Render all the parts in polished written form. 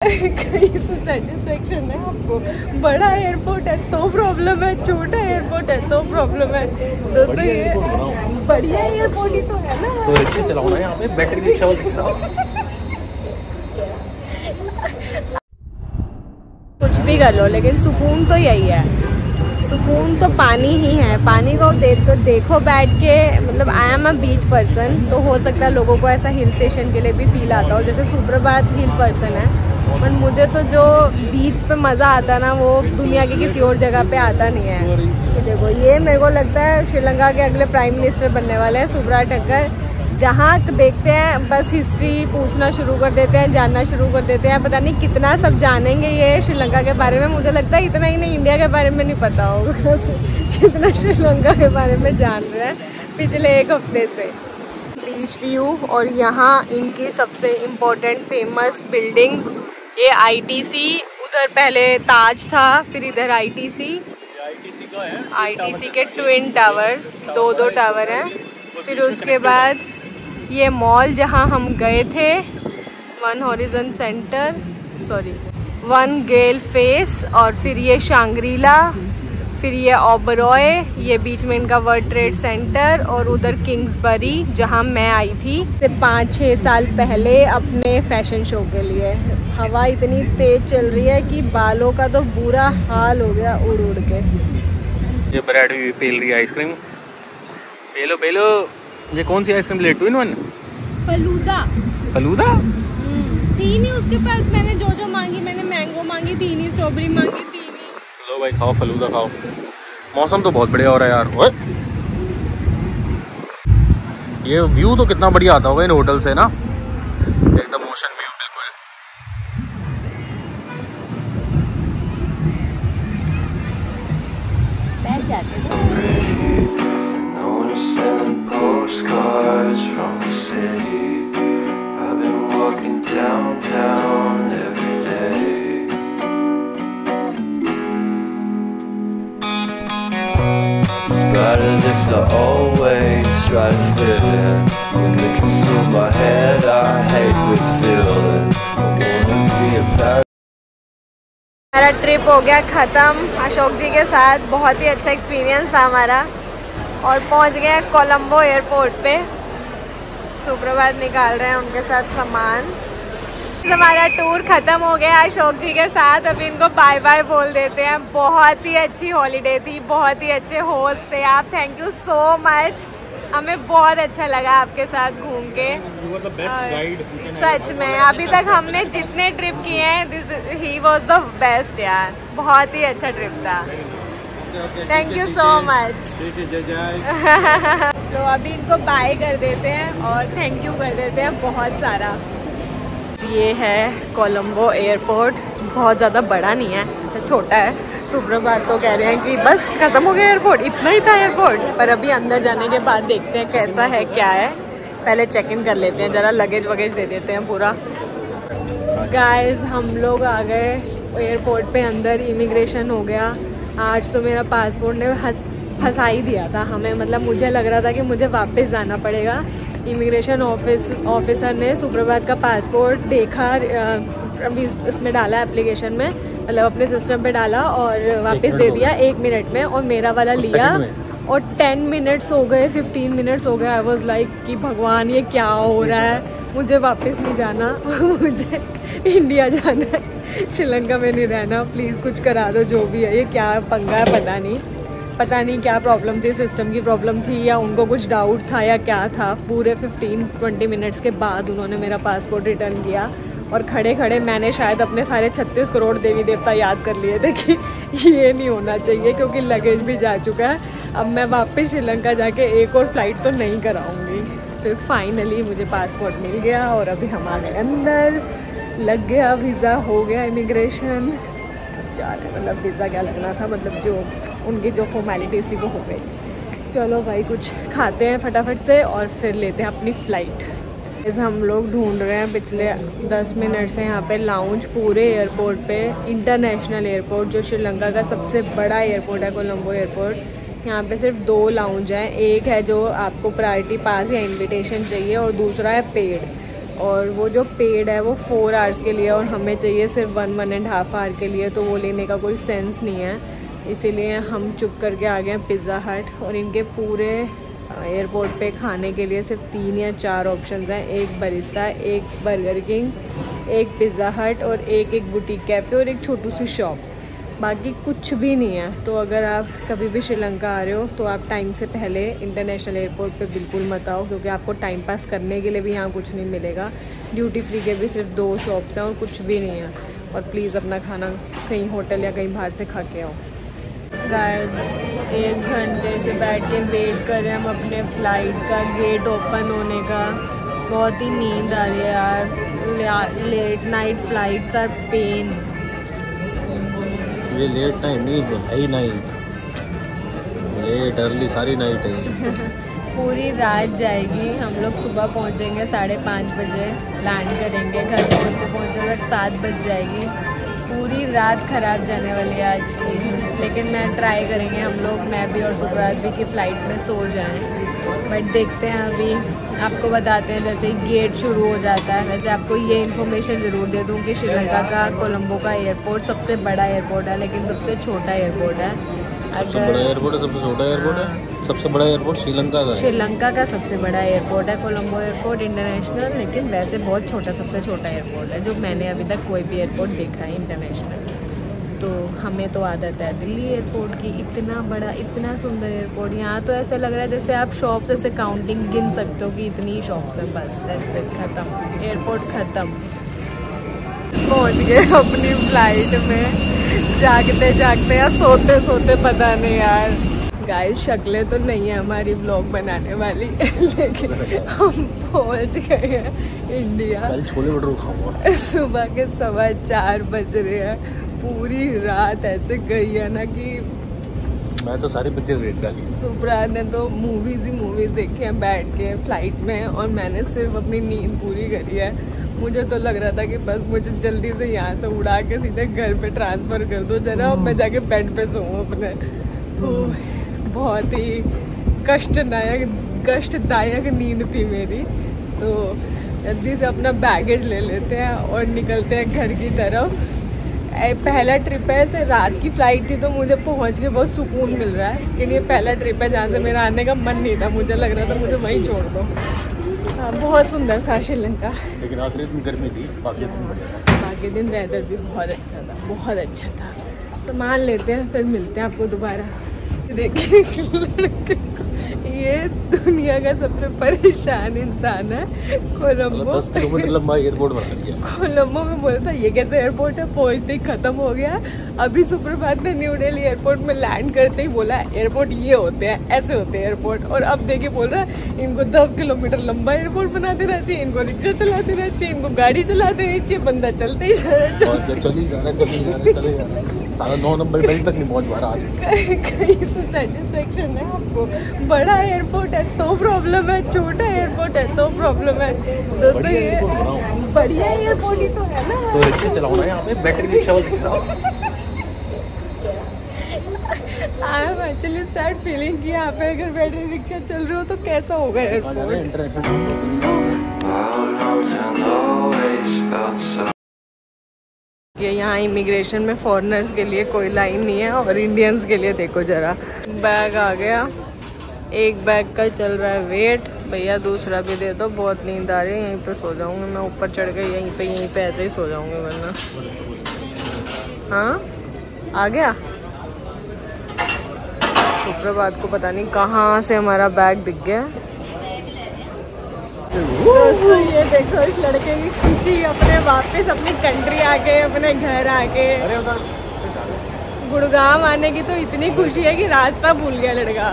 कहीं से सेटिस्फेक्शन है आपको? बड़ा एयरपोर्ट है तो प्रॉब्लम है, छोटा एयरपोर्ट है तो प्रॉब्लम है। दोस्तों ये बढ़िया एयरपोर्ट ही तो है ना। तो रिक्शा चलाओ ना, यहाँ पे बैटरी रिक्शा वाले चलाओ। कुछ भी कर लो लेकिन सुकून तो यही है। सुकून तो पानी ही है। पानी को देखो बैठ के। मतलब I am a beach person, तो हो सकता है लोगों को ऐसा हिल स्टेशन के लिए भी फील आता हो, जैसे सुप्रभात हिल पर्सन है, बट मुझे तो जो बीच पे मज़ा आता है ना वो दुनिया की किसी और जगह पे आता नहीं है। तो देखो ये मेरे को लगता है श्रीलंका के अगले प्राइम मिनिस्टर बनने वाले हैं, सुब्रा ठक्कर। जहाँ देखते हैं बस हिस्ट्री पूछना शुरू कर देते हैं, जानना शुरू कर देते हैं। पता नहीं कितना सब जानेंगे ये श्रीलंका के बारे में। मुझे लगता है इतना ही नहीं, इंडिया के बारे में नहीं पता होगा जितना श्रीलंका के बारे में जान रहे हैं पिछले एक हफ्ते से। बीच व्यू और यहाँ इनकी सबसे इम्पोर्टेंट फेमस बिल्डिंग्स, ये ITC, उधर पहले ताज था, फिर इधर ITC का है। ITC के ट्विन टावर, दो टावर हैं। फिर उसके बाद ये मॉल जहाँ हम गए थे, वन हॉरिजन सेंटर, वन गेल फेस, और फिर ये शांग्रीला, फिर ये ओबरॉय, ये बीच में इनका वर्ल्ड ट्रेड सेंटर, और उधर किंग्सबरी जहाँ मैं आई थी 5-6 साल पहले अपने फैशन शो के लिए। हवा इतनी तेज चल रही है कि बालों का तो बुरा हाल हो गया उड़ उड़ के। ये ब्रेड भी पेल रही है आइसक्रीम। पेलो। ये कौन सी आइसक्रीम ले? 2-in-1 फलूदा थी नहीं उसके पास। मैंने जो मांगी, मैंने मैंगो मांगी थी नहीं, स्ट्रॉबेरी मांगी थी नहीं। लो भाई खाओ, फलूदा खाओ। मौसम तो बहुत बढ़िया हो रहा है यार। ओए ये व्यू तो कितना बढ़िया आता होगा इन होटल से ना, एकदम ओशन व्यू बिल्कुल। बैठ जाते Postcards from the city. I've been walking downtown every day. Despite this, I always try to fit in. When they consume my head, I hate this feeling. I wanna be a parasite. हमारा trip हो गया ख़त्म अशोक जी के साथ। बहुत ही अच्छा experience था हमारा, और पहुंच गए कोलंबो एयरपोर्ट पे। सुप्रभात निकाल रहे हैं उनके साथ सामान। हमारा टूर ख़त्म हो गया अशोक जी के साथ। अभी इनको बाय बाय बोल देते हैं। बहुत ही अच्छी हॉलीडे थी, बहुत ही अच्छे होस्ट थे आप। थैंक यू सो मच, हमें बहुत अच्छा लगा आपके साथ घूम के। सच में अभी तक हमने जितने ट्रिप किए हैं, ही वॉज द बेस्ट यार। बहुत ही अच्छा ट्रिप था। Thank you so much. तो अभी इनको बाय कर देते हैं और थैंक यू कर देते हैं बहुत सारा। ये है कोलंबो एयरपोर्ट। बहुत ज़्यादा बड़ा नहीं है, ऐसा छोटा है। सुप्रभात तो कह रहे हैं कि बस ख़त्म हो गया एयरपोर्ट, इतना ही था एयरपोर्ट। पर अभी अंदर जाने के बाद देखते हैं कैसा है क्या है। पहले चेक इन कर लेते हैं, ज़रा लगेज वगेज दे देते हैं पूरा। गाइस हम लोग आ गए एयरपोर्ट पे अंदर। इमिग्रेशन हो गया आज। तो मेरा पासपोर्ट ने फंसा ही दिया था हमें। मतलब मुझे लग रहा था कि मुझे वापस जाना पड़ेगा। इमिग्रेशन ऑफिसर ने सुप्रभात का पासपोर्ट देखा, अभी इसमें डाला एप्लीकेशन में, मतलब अपने सिस्टम पे डाला और वापस दे दिया 1 मिनट में। और मेरा वाला लिया और 10 मिनट्स हो गए, 15 मिनट्स हो गए। आई वॉज लाइक कि भगवान ये क्या हो रहा है, मुझे वापस नहीं जाना मुझे इंडिया जाना है, श्रीलंका में नहीं रहना। प्लीज़ कुछ करा दो जो भी है। ये क्या पंगा है पता नहीं क्या प्रॉब्लम थी, सिस्टम की प्रॉब्लम थी या उनको कुछ डाउट था या क्या था। पूरे 15-20 मिनट्स के बाद उन्होंने मेरा पासपोर्ट रिटर्न किया। और खड़े खड़े मैंने शायद अपने सारे 36 करोड़ देवी देवता याद कर लिए थे कि ये नहीं होना चाहिए, क्योंकि लगेज भी जा चुका है। अब मैं वापस श्रीलंका जाके एक और फ़्लाइट तो नहीं कराऊँगी। फिर फाइनली मुझे पासपोर्ट मिल गया और अभी हम आ गए अंदर। लग गया वीज़ा, हो गया इमिग्रेशन। मतलब वीज़ा क्या लगना था, मतलब जो उनकी जो फॉर्मेलिटीज़ थी वो हो गई। चलो भाई कुछ खाते हैं फटाफट से और फिर लेते हैं अपनी फ़्लाइट। जैसे हम लोग ढूंढ रहे हैं पिछले 10 मिनट से यहाँ पे लाउंज पूरे एयरपोर्ट पे। इंटरनेशनल एयरपोर्ट जो श्रीलंका का सबसे बड़ा एयरपोर्ट है, कोलंबो एयरपोर्ट। यहाँ पे सिर्फ 2 लाउंज हैं। एक है जो आपको प्रायोरिटी पास या इनविटेशन चाहिए और दूसरा है पेड। और वो जो पेड है वो 4 आवर्स के लिए और हमें चाहिए सिर्फ 1-1.5 आवर के लिए, तो वो लेने का कोई सेंस नहीं है। इसीलिए हम चुप करके आ गए पिज़्ज़ा हट। और इनके पूरे एयरपोर्ट पे खाने के लिए सिर्फ 3 या 4 ऑप्शंस हैं, एक बरिस्ता, एक बर्गर किंग, एक पिज़्ज़ा हट और एक बुटीक कैफ़े और एक छोटी सी शॉप, बाकी कुछ भी नहीं है। तो अगर आप कभी भी श्रीलंका आ रहे हो तो आप टाइम से पहले इंटरनेशनल एयरपोर्ट पे बिल्कुल मत आओ, क्योंकि आपको टाइम पास करने के लिए भी यहाँ कुछ नहीं मिलेगा। ड्यूटी फ्री के भी सिर्फ 2 शॉप्स हैं और कुछ भी नहीं है। और प्लीज़ अपना खाना कहीं होटल या कहीं बाहर से खा के आओ। गाइस 1 घंटे से बैठ के वेट कर रहे हैं हम अपने फ़्लाइट का गेट ओपन होने का। बहुत ही नींद आ रही है यार। Late night flights are pain. ये लेट नाइट नहीं है ही नाइट, लेट अर्ली सारी नाइट है। पूरी रात जाएगी। हम लोग सुबह पहुंचेंगे 5:30 बजे, लैंड करेंगे, घर पर से पहुंचने तक 7 बज जाएगी। पूरी रात ख़राब जाने वाली है आज की, लेकिन मैं ट्राई करेंगे हम लोग, मैं भी और सुब्रात भी, कि फ़्लाइट में सो जाएं। बट देखते हैं, अभी आपको बताते हैं। जैसे ही गेट शुरू हो जाता है, वैसे आपको ये इन्फॉर्मेशन ज़रूर दे दूँ कि श्रीलंका का कोलंबो का एयरपोर्ट सबसे बड़ा एयरपोर्ट है, लेकिन सबसे छोटा एयरपोर्ट है। सबसे बड़ा एयरपोर्ट है, सबसे छोटा एयरपोर्ट है। सबसे बड़ा एयरपोर्ट श्रीलंका का है। श्रीलंका का सबसे बड़ा एयरपोर्ट है कोलंबो एयरपोर्ट इंटरनेशनल, लेकिन वैसे बहुत छोटा, सबसे छोटा एयरपोर्ट है जो मैंने अभी तक कोई भी एयरपोर्ट देखा है इंटरनेशनल। तो हमें तो आदत है दिल्ली एयरपोर्ट की, इतना बड़ा, इतना सुंदर एयरपोर्ट। यहाँ तो ऐसा लग रहा है जैसे आप शॉप्स ऐसे काउंटिंग गिन सकते हो कि इतनी शॉप्स हैं, बस ऐसे ख़त्म, एयरपोर्ट ख़त्म। पहुँच गए अपनी फ़्लाइट में, जागते जागते या सोते सोते पता नहीं यार। गाइस शक्लें तो नहीं है हमारी ब्लॉग बनाने वाली, लेकिन हम पहुंच गए हैं इंडिया। कल छोले भटूरे खाऊंगा। सुबह के 4:15 बज रहे हैं। पूरी रात ऐसे गई है ना कि मैं तो सारी पिक्चर रेट डाली। सुब्रात ने तो मूवीज़ ही मूवीज़ देखी हैं बैठ के फ़्लाइट में, और मैंने सिर्फ अपनी नींद पूरी करी है। मुझे तो लग रहा था कि बस मुझे जल्दी से यहाँ से उड़ा के सीधे घर पे ट्रांसफ़र कर दो जरा, और मैं जाके बेड पे सोऊं अपने। बहुत ही कष्टदायक नींद थी मेरी। तो जल्दी से अपना बैगेज ले लेते हैं और निकलते हैं घर की तरफ। पहला ट्रिप है, ऐसे रात की फ़्लाइट थी तो मुझे पहुंच के बहुत सुकून मिल रहा है, लेकिन ये पहला ट्रिप है जहाँ से मेरा आने का मन नहीं था। मुझे लग रहा था मुझे वहीं छोड़ दो। हाँ, बहुत सुंदर था श्रीलंका, लेकिन आखिरी दिन गर्मी थी, बाकी दिन बढ़िया। बाकी दिन वेदर भी बहुत अच्छा था, बहुत अच्छा था। सामान लेते हैं फिर मिलते हैं आपको दोबारा। देखिए लड़के, ये दुनिया का सबसे परेशान इंसान है। कोलंबो 10 किलोमीटर लंबा एयरपोर्ट बना दिया। कोलंबो में बोला था ये कैसे एयरपोर्ट है, पहुंचते ही ख़त्म हो गया। अभी सुप्रभात ने न्यू दिल्ली एयरपोर्ट में लैंड करते ही बोला एयरपोर्ट ये होते हैं, ऐसे होते हैं एयरपोर्ट। और अब देखिए बोल रहा है इनको 10 किलोमीटर लंबा एयरपोर्ट बना देना चाहिए, इनको रिक्शा चला देना चाहिए, इनको गाड़ी चला देनी चाहिए। बंदा चलते ही जा रहा है, चले जा रहा है। सारा 9 नंबर बेल्ट तक नहीं पहुंच पा रहा। कहीं से सेटिस्फेक्शन है आपको? बड़ा एयरपोर्ट है तो प्रॉब्लम है, छोटा एयरपोर्ट है तो प्रॉब्लम है। दोस्तों ये बढ़िया एयरपोर्ट ही तो है ना। तो रिक्शा चलाओ ना, यहाँ पे बैटरी रिक्शा वाला चलाओ। I am actually start feeling कि यहाँ पे अगर बैटरी रिक्शा चल रही हो तो कैसा होगा एयरपोर्ट। ये यहाँ इमिग्रेशन में फॉरेनर्स के लिए कोई लाइन नहीं है, और इंडियंस के लिए देखो ज़रा। बैग आ गया, एक बैग का चल रहा है वेट। भैया दूसरा भी दे दो, बहुत नींद आ रही है, यहीं पे सो जाऊँगी मैं। ऊपर चढ़ गई यहीं पे ऐसे ही सो जाऊँगी वरना। हाँ आ गया। सुप्रभात को पता नहीं कहाँ से हमारा बैग दिख गया। दोस्तों ये देखो इस लड़के की खुशी, अपने वापस अपनी कंट्री आके, अपने घर आके। गुड़गांव आने की तो इतनी खुशी है कि रास्ता भूल गया लड़का।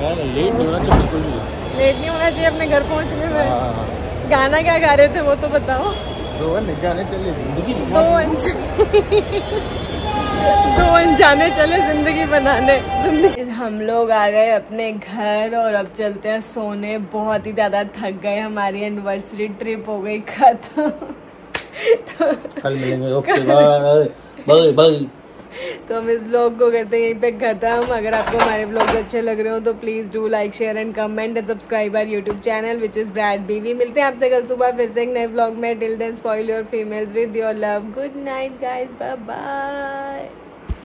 लेट नहीं होना चाहिए, बिल्कुल भी लेट नहीं होना चाहिए अपने घर पहुंचने में। गाना क्या गा रहे थे वो तो बताओ। दो अनजाने चले जिंदगी दो अनजाने चले जिंदगी बनाने। हम लोग आ गए अपने घर और अब चलते हैं सोने। बहुत ही ज़्यादा थक गए, हमारी एनिवर्सरी ट्रिप हो गई खत्म। तो कल मिलेंगे। Okay bye bye. तो हम इस व्लॉग को करते हैं यहीं पे ख़त्म। अगर आपको हमारे व्लॉग अच्छे लग रहे हो तो please do like share and comment and subscribe our YouTube channel which is ब्रैड बीवी। मिलते हैं आपसे कल सुबह फिर से एक नए व्लॉग में। Till then spoil your females with your love. Good night guys, bye bye.